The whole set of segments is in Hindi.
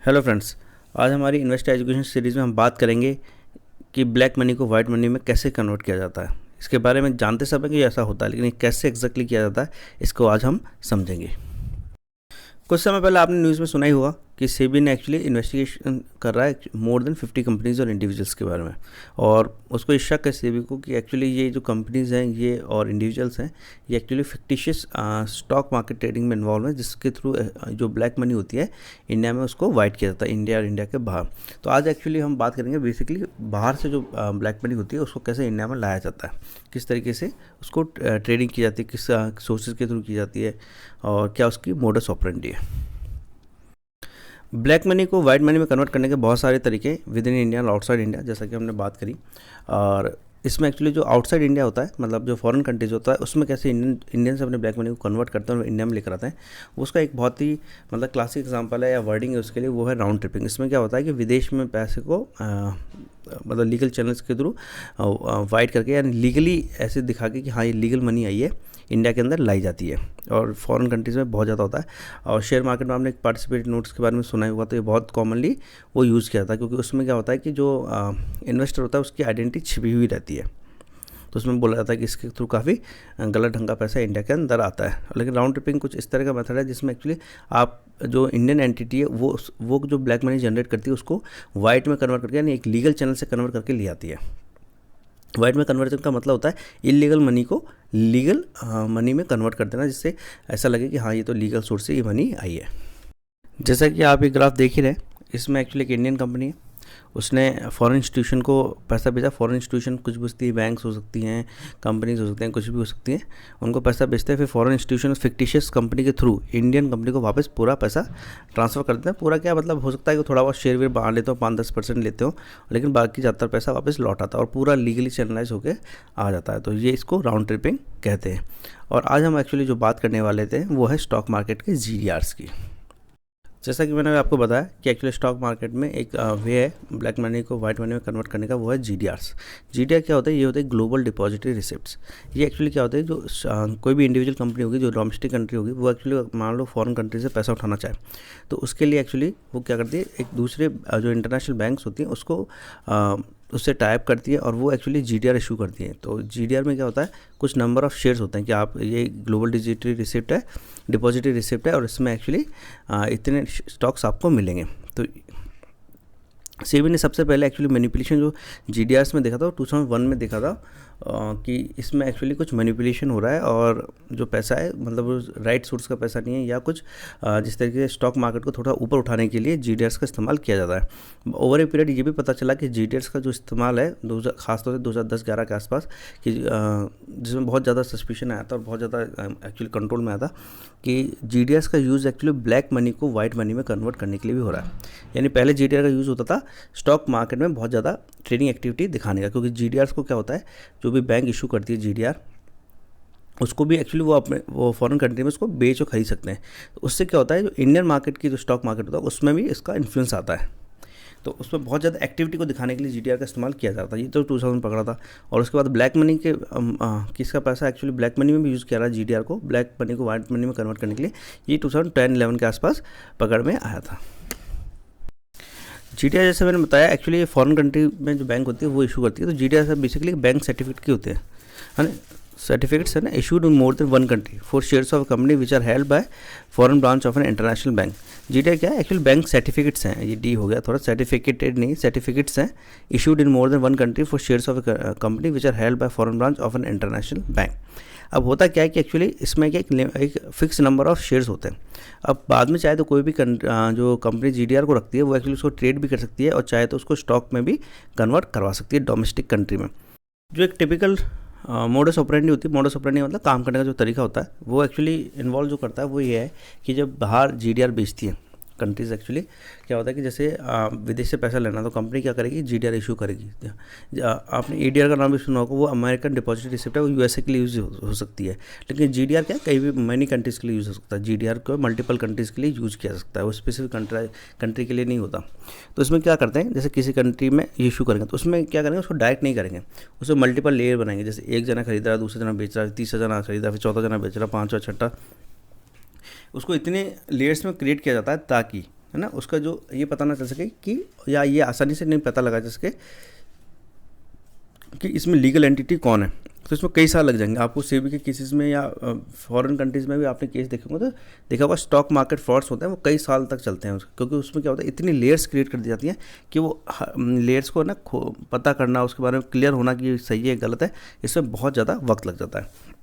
Hello friends. आज हमारी इन्वेस्टर एजुकेशन सीरीज़ में हम बात करेंगे कि ब्लैक मनी को वाइट मनी में कैसे कन्वर्ट किया जाता है। इसके बारे में जानते सब हैं कि ऐसा होता है, लेकिन ये कैसे एग्जैक्टली किया जाता है इसको आज हम समझेंगे। कुछ समय पहले आपने न्यूज़ में सुना ही होगा कि सेबी ने एक्चुअली इन्वेस्टिगेशन कर रहा है मोर देन 50 कंपनीज़ और इंडिविजुअल्स के बारे में, और उसको ये शक है सेबी को कि एक्चुअली ये जो कंपनीज़ हैं ये और इंडिविजुअल्स हैं ये actually fictitious stock market trading में इन्वॉल्व है, जिसके थ्रू जो ब्लैक मनी होती है इंडिया में उसको वाइट किया जाता है, इंडिया और इंडिया के बाहर। तो आज एक्चुअली हम बात करेंगे बेसिकली बाहर से जो ब्लैक मनी होती है उसको कैसे इंडिया में लाया जाता है, किस तरीके से उसको ट्रेडिंग की जाती है, किस सोर्सेज के थ्रू की जाती है और क्या उसकी मोडस ऑपरेंडी है। ब्लैक मनी को वाइट मनी में कन्वर्ट करने के बहुत सारे तरीके विद इन इंडिया और आउटसाइड इंडिया, जैसा कि हमने बात करी। और इसमें एक्चुअली जो आउटसाइड इंडिया होता है, मतलब जो फॉरेन कंट्रीज होता है, उसमें कैसे इंडियंस अपने ब्लैक मनी को कन्वर्ट करते हैं और इंडिया में लेकर आते हैं, उसका एक बहुत ही मतलब क्लासिक एग्जांपल है या वर्डिंग है उसके लिए, वो है राउंड ट्रिपिंग। इसमें क्या होता है कि विदेश में पैसे को मतलब लीगल चैनल्स के थ्रू वाइट करके यानी लीगली ऐसे दिखा के कि हाँ ये लीगल मनी आई है, इंडिया के अंदर लाई जाती है। और फॉरेन कंट्रीज़ में बहुत ज़्यादा होता है। और शेयर मार्केट में आपने एक पार्टिसिपेट नोट्स के बारे में सुना ही होगा, तो ये बहुत कॉमनली वो यूज़ किया जाता है, क्योंकि उसमें क्या होता है कि जो इन्वेस्टर होता है उसकी आइडेंटिटी छिपी हुई रहती है। तो उसमें बोला जाता है कि इसके थ्रू काफ़ी गलत ढंग का पैसा इंडिया के अंदर आता है। लेकिन राउंड ट्रिपिंग कुछ इस तरह का मेथड है जिसमें एक्चुअली आप जो इंडियन एंटिटी है वो जो ब्लैक मनी जनरेट करती है उसको वाइट में कन्वर्ट करके यानी एक लीगल चैनल से कन्वर्ट करके ले आती है। वाइट में कन्वर्जन का मतलब होता है इलीगल मनी को लीगल मनी में कन्वर्ट कर देना, जिससे ऐसा लगे कि हाँ ये तो लीगल सोर्स से ये मनी आई है। जैसा कि आप ये ग्राफ देख ही रहे हैं, इसमें एक्चुअली एक इंडियन कंपनी है, उसने फॉरेन इंस्टीट्यूशन को पैसा भेजा। फॉरेन इंस्टीट्यूशन कुछ भी होती है, बैंक्स हो सकती हैं, कंपनीज हो सकती हैं, कुछ भी हो सकती हैं, उनको पैसा भेजते हैं। फिर फॉरेन इंस्टीट्यूशन फिक्टिशियस कंपनी के थ्रू इंडियन कंपनी को वापस पूरा पैसा ट्रांसफ़र कर देते हैं। पूरा क्या मतलब हो सकता है कि थोड़ा बहुत शेयर वेयर बांट लेते हो, 5-10% लेते हो, लेकिन बाकी ज़्यादातर पैसा वापस लौट आता है और पूरा लीगली चैनलाइज होकर आ जाता है। तो ये इसको राउंड ट्रिपिंग कहते हैं। और आज हम एक्चुअली जो बात करने वाले थे वो है स्टॉक मार्केट के GDRs की। जैसा कि मैंने आपको बताया कि एक्चुअली स्टॉक मार्केट में एक वे है ब्लैक मनी को वाइट मनी में कन्वर्ट करने का, वो है GDRs। GDR क्या होता है? ये होता है ग्लोबल डिपॉजिटरी रिसिप्ट्स। ये एक्चुअली क्या होता है, जो कोई भी इंडिविजुअल कंपनी होगी जो डोमेस्टिक कंट्री होगी, वो एक्चुअली मान लो फॉरेन कंट्री से पैसा उठाना चाहे तो उसके लिए एक्चुअली वो क्या करती है, एक दूसरे जो इंटरनेशनल बैंक्स होती हैं उसको उससे टाइप करती है और वो एक्चुअली GDR इशू करती है। तो GDR में क्या होता है, कुछ नंबर ऑफ़ शेयर्स होते हैं कि आप ये ग्लोबल डिजिटरी रिसिप्ट है, डिपॉजिटरी रिसिप्ट है, और इसमें एक्चुअली इतने स्टॉक्स आपको मिलेंगे। तो सेबी ने सबसे पहले एक्चुअली मैनिपुलेशन जो GDRs में देखा था वो 2001 में देखा था कि इसमें एक्चुअली कुछ मैनिपुलेशन हो रहा है और जो पैसा है मतलब राइट सोर्स का पैसा नहीं है, या कुछ जिस तरीके से स्टॉक मार्केट को थोड़ा ऊपर उठाने के लिए GDRs का इस्तेमाल किया जाता है। ओवर ए पीरियड ये भी पता चला कि GDRs का जो इस्तेमाल है खासतौर से 2010-11 के आसपास कि जिसमें बहुत ज़्यादा सस्पिशन आया था और बहुत ज़्यादा एक्चुअली कंट्रोल में आया था कि GDRs का यूज़ एक्चुअली ब्लैक मनी को वाइट मनी में कन्वर्ट करने के लिए भी हो रहा है। यानी पहले GDR का यूज़ होता था स्टॉक मार्केट में बहुत ज़्यादा ट्रेडिंग एक्टिविटी दिखाने का, क्योंकि GDRs को क्या होता है, जो भी बैंक इशू करती है GDR उसको भी एक्चुअली वो फॉरेन कंट्री में उसको बेच और खरीद सकते हैं। तो उससे क्या होता है, जो इंडियन मार्केट की जो स्टॉक मार्केट होता है उसमें भी इसका इन्फ्लुएंस आता है। तो उसमें बहुत ज़्यादा एक्टिविटी को दिखाने के लिए GDR का इस्तेमाल किया जाता है। ये तो 2000 पकड़ा था। और उसके बाद ब्लैक मनी के किसका पैसा एक्चुअली ब्लैक मनी में भी यूज़ किया रहा है GDR को ब्लैक मनी को वाइट मनी में कन्वर्ट करने के लिए, ये 2010-11 के आसपास पकड़ में आया था। GDR जैसे मैंने बताया एक्चुअली फॉरेन कंट्री में जो बैंक होती है वो इशू करती है। तो GDR बेसिकली बैंक सर्टिफिकेट की होते हैं, है ना, सर्टिफिकेट्स है ना, issued in more than one country for shares of company which are held by foreign branch of an international bank. GDR क्या है, एक्चुअली बैंक सर्टिफिकेट्स हैं, ये डी हो गया थोड़ा, सर्टिफिकेटेड नहीं, सर्टिफिकेट्स हैं, issued in more than one country for shares of company which are held by foreign branch of an international bank. अब होता क्या है कि एक्चुअली इसमें क्या एक फिक्स नंबर ऑफ शेयर्स होते हैं। अब बाद में चाहे तो कोई भी जो कंपनी GDR को रखती है वो एक्चुअली उसको ट्रेड भी कर सकती है और चाहे तो उसको स्टॉक में भी कन्वर्ट करवा सकती है डोमेस्टिक कंट्री में। जो एक टिपिकल मोडस ऑपरेंडी होती है, मोडस ऑपरेंडी मतलब काम करने का जो तरीका होता है, वो एक्चुअली इन्वॉल्व जो करता है वो ये है कि जब बाहर GDR बेचती है कंट्रीज़, एक्चुअली क्या होता है कि जैसे विदेश से पैसा लेना तो कंपनी क्या करेगी, GDR इशू करेगी। आपने ADR का नाम भी सुना होगा, वो अमेरिकन डिपॉजिट रिसिप्ट है, वो USA के लिए यूज़ हो सकती है। लेकिन GDR क्या कहीं भी मैनी कंट्रीज़ के लिए यूज़ हो सकता है। GDR को मल्टीपल कंट्रीज़ के लिए यूज़ किया जा सकता है, वो स्पेसिफिक कंट्री के लिए नहीं होता। तो इसमें क्या करते हैं, जैसे किसी कंट्री में इशू करेंगे तो उसमें क्या करेंगे, उसको डायरेक्ट नहीं करेंगे, उसमें मल्टीपल लेयर बनाएंगे। जैसे एक जना खरीद रहा है, दूसरा जना बेच रहा है, तीसरा जना खरीद रहा है, फिर चौथा जना बेच रहा है, पाँचवा छठा, उसको इतने लेयर्स में क्रिएट किया जाता है ताकि, है ना, उसका जो ये पता ना चल सके कि, या ये आसानी से नहीं पता लगा जा सके कि इसमें लीगल एंटिटी कौन है। तो इसमें कई साल लग जाएंगे आपको। सेबी के केसेस में या फॉरेन कंट्रीज़ में भी आपने केस देखे होंगे तो देखा होगा, स्टॉक मार्केट फ्रॉड्स होते हैं वो कई साल तक चलते हैं उसके, क्योंकि उसमें क्या होता है, इतनी लेयर्स क्रिएट कर दी जाती हैं कि वो लेयर्स को ना पता करना, उसके बारे में क्लियर होना कि सही है गलत है, इसमें बहुत ज़्यादा वक्त लग जाता है।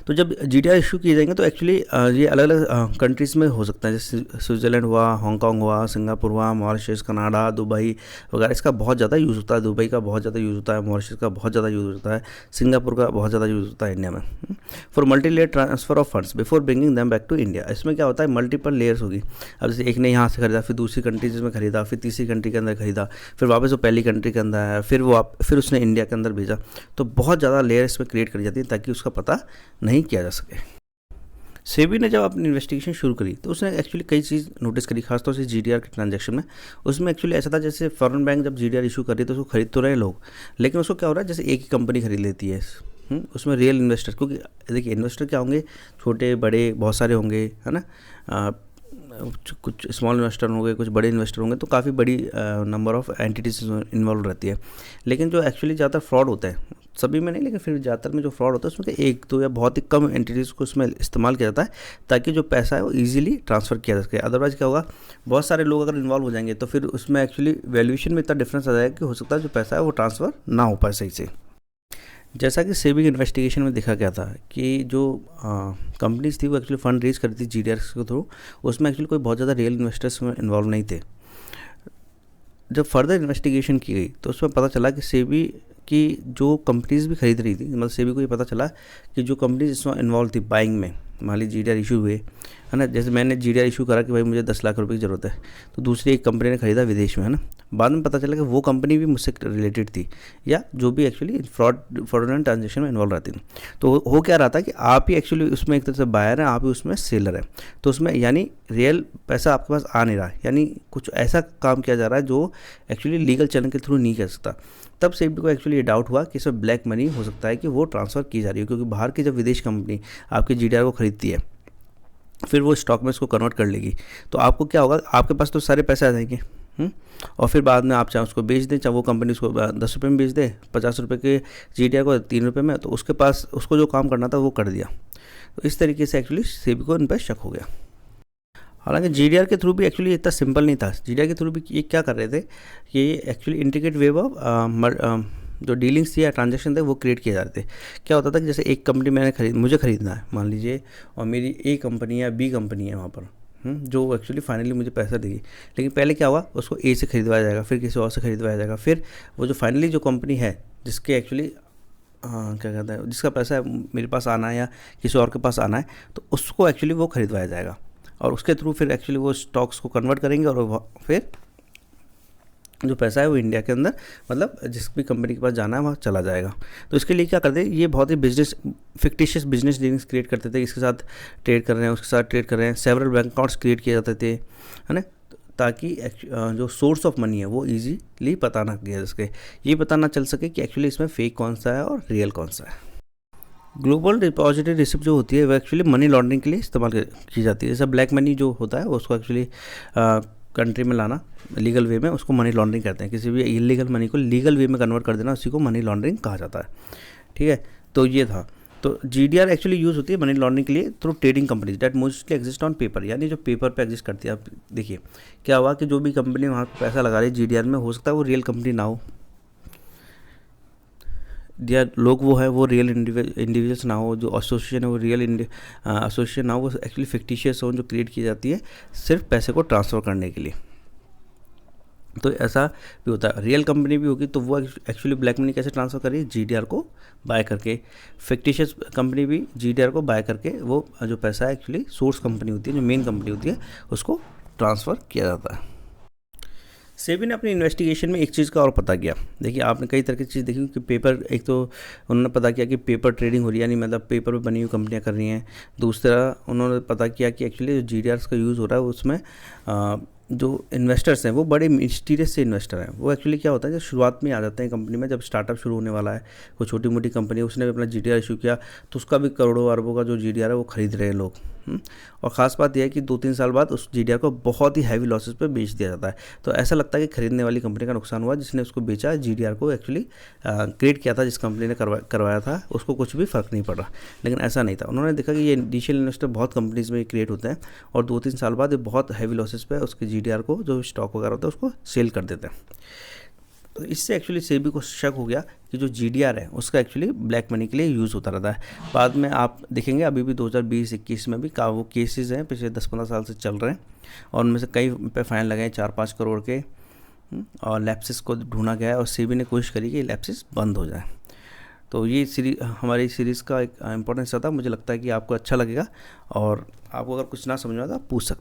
तो जब GDR इशू किए जाएंगे तो एक्चुअली ये अलग अलग कंट्रीज़ में हो सकता है, जैसे स्विट्ज़रलैंड हुआ, हांगकांग हुआ, सिंगापुर हुआ, मॉरिशस, कनाडा, दुबई वगैरह। इसका बहुत ज़्यादा यूज़ होता है, दुबई का बहुत ज़्यादा यूज़ होता है, मॉरिशस का बहुत ज़्यादा यूज़ होता है, सिंगापुर का बहुत ज़्यादा यूज़ होता है इंडिया में। For multi layer transfer of funds before bringing them back to India. इसमें क्या होता है, मल्टीपल लेयर्स होगी। अब जैसे एक ने यहाँ से खरीदा, फिर दूसरी कंट्रीज में खरीदा, फिर तीसरी कंट्री के अंदर खरीदा, फिर वापस वो पहली कंट्री के अंदर आया, फिर उसने इंडिया के अंदर भेजा। तो बहुत ज़्यादा लेयर इसमें क्रिएट करी जाती है ताकि उसका पता नहीं किया जा सके। सेबी ने जब अपनी इन्वेस्टिगेशन शुरू करी तो उसने एक्चुअली कई चीज़ नोटिस करी, खासतौर से GDR के ट्रांजैक्शन में। उसमें एक्चुअली ऐसा था, जैसे फॉरेन बैंक जब GDR इशू कर रही तो उसको खरीद तो रहे लोग, लेकिन उसको क्या हो रहा है, जैसे एक ही कंपनी खरीद लेती है। उसमें रियल इन्वेस्टर, क्योंकि देखिए इन्वेस्टर क्या होंगे, छोटे बड़े बहुत सारे होंगे, है ना, कुछ स्मॉल इन्वेस्टर होंगे, कुछ बड़े इन्वेस्टर होंगे, तो काफ़ी बड़ी नंबर ऑफ एंटिटीज इन्वॉल्व रहती है। लेकिन जो एक्चुअली ज़्यादातर फ्रॉड होता है, सभी में नहीं लेकिन फिर ज़्यादातर में जो फ्रॉड होता है उसमें एक दो या बहुत ही कम एंटिटीज़ को उसमें इस्तेमाल किया जाता है ताकि जो पैसा है वो ईजिली ट्रांसफ़र किया जा सके। अदरवाइज़ क्या होगा, बहुत सारे लोग अगर इन्वॉल्व हो जाएंगे तो फिर उसमें एक्चुअली वैल्यूएशन में इतना डिफरेंस आ जाएगा कि हो सकता है जो पैसा है वो ट्रांसफ़र ना हो पाए सही से। जैसा कि सेबी इन्वेस्टिगेशन में देखा गया था कि जो कंपनीज थी वो एक्चुअली फंड रेज करती थी GDR के थ्रू, उसमें एक्चुअली कोई बहुत ज़्यादा रियल इन्वेस्टर्स में इन्वॉल्व नहीं थे। जब फर्दर इन्वेस्टिगेशन की गई तो उसमें पता चला कि सेबी की जो कंपनीज भी खरीद रही थी, मतलब सेबी को ये पता चला कि जो कंपनीज इसमें इन्वॉल्व थी बाइंग में, मान लीजिए GDR इशू हुए, है ना, जैसे मैंने GDR इशू करा कि भाई मुझे 10 लाख रुपए की ज़रूरत है, तो दूसरी एक कंपनी ने खरीदा विदेश में, है ना, बाद में पता चला कि वो कंपनी भी मुझसे रिलेटेड थी या जो भी एक्चुअली फ्रॉडुलेंट ट्रांजेक्शन में इन्वॉल्व रहती थी। तो हो क्या रहा था कि आप ही एक्चुअली उसमें एक तरह से बायर हैं, आप ही उसमें सेलर हैं, तो उसमें यानी रियल पैसा आपके पास आ नहीं रहा, यानी कुछ ऐसा काम किया जा रहा है जो एक्चुअली लीगल चैनल के थ्रू नहीं कर सकता। तब सेबी को एक्चुअली ये डाउट हुआ कि इसमें ब्लैक मनी हो सकता है कि वो ट्रांसफ़र की जा रही है, क्योंकि बाहर की जब विदेश कंपनी आपके GDR को खरीदती है फिर वो स्टॉक में इसको कन्वर्ट कर लेगी, तो आपको क्या होगा, आपके पास तो सारे पैसे आ जाएंगे, और फिर बाद में आप चाहे उसको बेच दें, चाहे वो कंपनी उसको 10 रुपये में बेच दे, 50 रुपये के GDR को 3 रुपये में, तो उसके पास उसको जो काम करना था वो कर दिया। तो इस तरीके से एक्चुअली सेबी को इन पर शक हो गया। हालांकि GDR के थ्रू भी एक्चुअली इतना सिंपल नहीं था। GDR के थ्रू भी ये क्या कर रहे थे कि एक्चुअली इंटीग्रेटेड वे ऑफ जो डीलिंग्स थी या ट्रांजेक्शन थे वो क्रिएट किए जा रहे थे। क्या होता था कि जैसे एक कंपनी मुझे खरीदना है मान लीजिए, और मेरी A कंपनी या B कंपनी है वहाँ पर, जो एक्चुअली फाइनली मुझे पैसा देगी, लेकिन पहले क्या हुआ, उसको A से खरीदवाया जाएगा, फिर किसी और से खरीदवाया जाएगा, फिर वो जो फाइनली जो कंपनी है जिसके एक्चुअली क्या कहता है, जिसका पैसा है मेरे पास आना है या किसी और के पास आना है, तो उसको एक्चुअली वो खरीदवाया जाएगा और उसके थ्रू फिर एक्चुअली वो स्टॉक्स को कन्वर्ट करेंगे और फिर जो पैसा है वो इंडिया के अंदर, मतलब जिस भी कंपनी के पास जाना है वहाँ चला जाएगा। तो इसके लिए क्या करते हैं, ये बहुत ही फिक्टिशियस बिजनेस डीलिंग्स क्रिएट करते थे, इसके साथ ट्रेड कर रहे हैं, उसके साथ ट्रेड कर रहे हैं, सेवरल बैंक अकाउंट्स क्रिएट किए जाते थे, है ना, ताकि जो सोर्स ऑफ मनी है वो ईजीली पता ना किया जा सके, ये पता ना चल सके कि एक्चुअली इसमें फेक कौन सा है और रियल कौन सा है। ग्लोबल डिपॉजिटरी रिसिप्ट जो होती है वो एक्चुअली मनी लॉन्ड्रिंग के लिए इस्तेमाल की जाती है। जैसे ब्लैक मनी जो होता है उसको एक्चुअली कंट्री में लाना लीगल वे में, उसको मनी लॉन्ड्रिंग कहते हैं। किसी भी इलीगल मनी को लीगल वे में कन्वर्ट कर देना, उसी को मनी लॉन्ड्रिंग कहा जाता है। ठीक है, तो ये था। तो GDR एक्चुअली यूज़ होती है मनी लॉन्ड्रिंग के लिए through trading companies that mostly exist on paper, यानी जो पेपर पे एग्जिस्ट करती है। आप देखिए क्या हुआ कि जो भी कंपनी वहाँ पर पैसा लगा रही है GDR में, हो सकता है वो रियल कंपनी ना हो, या लोग वो है वो रियल इंडिविजुअल्स ना हो, जो एसोसिएशन है वो रियल एसोसिएशन ना हो, वो एक्चुअली फिक्टिशियस हो जो क्रिएट की जाती है सिर्फ पैसे को ट्रांसफ़र करने के लिए। तो ऐसा भी होता है। रियल कंपनी भी होगी तो वो एक्चुअली ब्लैक मनी कैसे ट्रांसफ़र करी, GDR को बाय करके। फिक्टिशियस कंपनी भी GDR को बाय करके वो जो पैसा है एक्चुअली सोर्स कंपनी होती है, जो मेन कंपनी होती है, उसको ट्रांसफ़र किया जाता है। सेबी ने अपनी इन्वेस्टिगेशन में एक चीज़ का और पता किया। देखिए आपने कई तरह की चीज़ देखी कि पेपर, एक तो उन्होंने पता किया कि पेपर ट्रेडिंग हो रही है, यानी मतलब पेपर पे बनी हुई कंपनियां कर रही हैं। दूसरा उन्होंने पता किया कि एक्चुअली जो GDRs का यूज़ हो रहा है उसमें जो इन्वेस्टर्स हैं वो बड़े मिस्टीरियस से इन्वेस्टर हैं। वो एक्चुअली क्या होता है, जब शुरुआत में आ जाते हैं कंपनी में, जब स्टार्टअप शुरू होने वाला है, कोई छोटी मोटी कंपनी है, उसने भी अपना GDR इशू किया तो उसका भी करोड़ों अरबों का जो GDR है वो खरीद रहे हैं लोग, और ख़ास बात यह है कि 2-3 साल बाद उस GDR को बहुत ही हैवी लॉसेस पे बेच दिया जाता है। तो ऐसा लगता है कि खरीदने वाली कंपनी का नुकसान हुआ, जिसने उसको बेचा, GDR को एक्चुअली क्रिएट किया था जिस कंपनी ने करवाया था, उसको कुछ भी फ़र्क नहीं पड़ रहा। लेकिन ऐसा नहीं था, उन्होंने देखा कि ये इनिशियल इन्वेस्टर बहुत कंपनीज़ में क्रिएट होते हैं और 2-3 साल बाद ये बहुत हैवी लॉसेस पे उसके GDR को, जो स्टॉक वगैरह होता है, उसको सेल कर देते हैं। तो इससे एक्चुअली सेबी को शक हो गया कि जो GDR है उसका एक्चुअली ब्लैक मनी के लिए यूज़ होता रहता है। बाद में आप देखेंगे अभी भी 2020-21 में भी वो केसेस हैं, पिछले 10-15 साल से चल रहे हैं और उनमें से कई पे फाइन लगे हैं 4-5 करोड़ के। और लैप्सेस को ढूंढा गया है और सेबी ने कोशिश करी कि लैप्सेस बंद हो जाए। तो ये हमारी सीरीज़ का एक इम्पोर्टेंट हिस्सा था। मुझे लगता है कि आपको अच्छा लगेगा और आपको अगर कुछ ना समझ में आए तो आप पूछ सकते हैं।